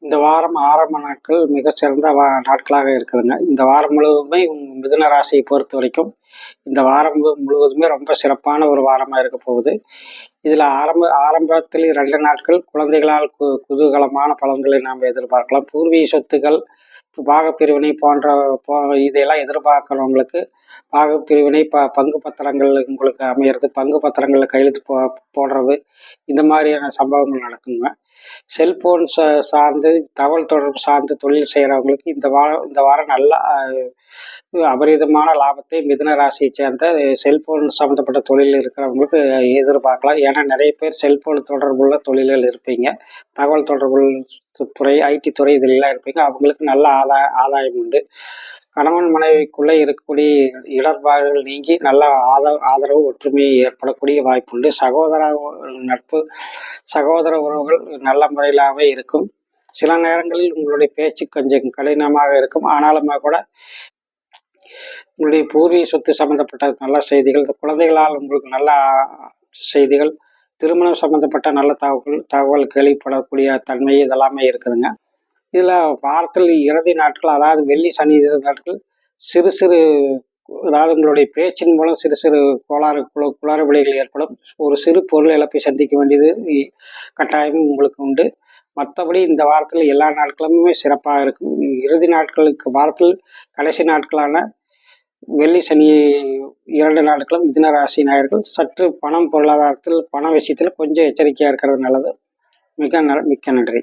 இந்த வாரம் ஆரம்ப நாட்கள் மிக சிறந்த நாட்களாக இருக்குதுங்க. இந்த வாரம் முழுவதுமே மிதுன ராசியை பொறுத்த வரைக்கும் இந்த வாரம் முழுவதுமே ரொம்ப சிறப்பான ஒரு வாரமாக இருக்க போகுது. இதில் ஆரம்பத்தில் 2 நாட்கள் குழந்தைகளால் குதூகலமான பலன்களை நாம் எதிர்பார்க்கலாம். பூர்வீக சொத்துக்கள், பாகப்பிரிவினை போன்ற இதையெல்லாம் எதிர்பார்க்குறவங்களுக்கு பாகப்பிரிவினை, பங்கு பத்திரங்கள் உங்களுக்கு அமையிறது, பங்கு பத்திரங்களில் கையெழுத்து போடுறது, இந்த மாதிரியான சம்பவங்கள் நடக்குங்க. செல்போன் சார்ந்து தகவல் தொடர்பு சார்ந்து தொழில் செய்கிறவங்களுக்கு இந்த வாரம் நல்ல அபரிதமான லாபத்தை மிதுன ராசியை சேர்ந்த செல்போன் சம்மந்தப்பட்ட தொழில் இருக்கிறவங்களுக்கு எதிர்பார்க்கலாம். ஏன்னா நிறைய பேர் செல்போன் தொடர்புள்ள தொழில்கள் இருப்பீங்க, தகவல் தொடர்பு துறை, ஐடி துறை இதிலெல்லாம் இருப்பீங்க. அவங்களுக்கு நல்ல ஆதாயம் உண்டு. கணவன் மனைவிக்குள்ளே இருக்கக்கூடிய இடர்பாடுகள் நீங்கி நல்ல ஆதரவு ஒற்றுமை ஏற்படக்கூடிய வாய்ப்புண்டு. சகோதர நட்பு, சகோதர உறவுகள் நல்ல முறையிலாகவே இருக்கும். சில நேரங்களில் உங்களுடைய பேச்சு கொஞ்சம் கடினமாக இருக்கும். ஆனாலுமே கூட உங்களுடைய பூர்வீக சொத்து சம்பந்தப்பட்ட நல்ல செய்திகள், குழந்தைகளால் உங்களுக்கு நல்ல செய்திகள், திருமணம் சம்பந்தப்பட்ட நல்ல தகவல் கேள்விப்படக்கூடிய தன்மை இதெல்லாமே இருக்குதுங்க. இதில் வாரத்தில் இறுதி நாட்கள், அதாவது வெள்ளி சனி நாட்கள் சிறு சிறு, அதாவது உங்களுடைய பேச்சின் மூலம் சிறு சிறு குளறுபடிகள் ஏற்படும். ஒரு சிறு பொருள் இழப்பை சந்திக்க வேண்டியது கட்டாயமும் உங்களுக்கு உண்டு. மற்றபடி இந்த வாரத்தில் எல்லா நாட்களுமே சிறப்பாக இருக்கும். இறுதி நாட்களுக்கு வாரத்தில் கடைசி நாட்களான வெள்ளி சனி 2 நாட்களும் மிதுன ராசி நேயர்கள் சற்று பொருளாதாரத்தில் பண விஷயத்தில் கொஞ்சம் எச்சரிக்கையாக இருக்கிறது நல்லது. மிக்க நன்றி.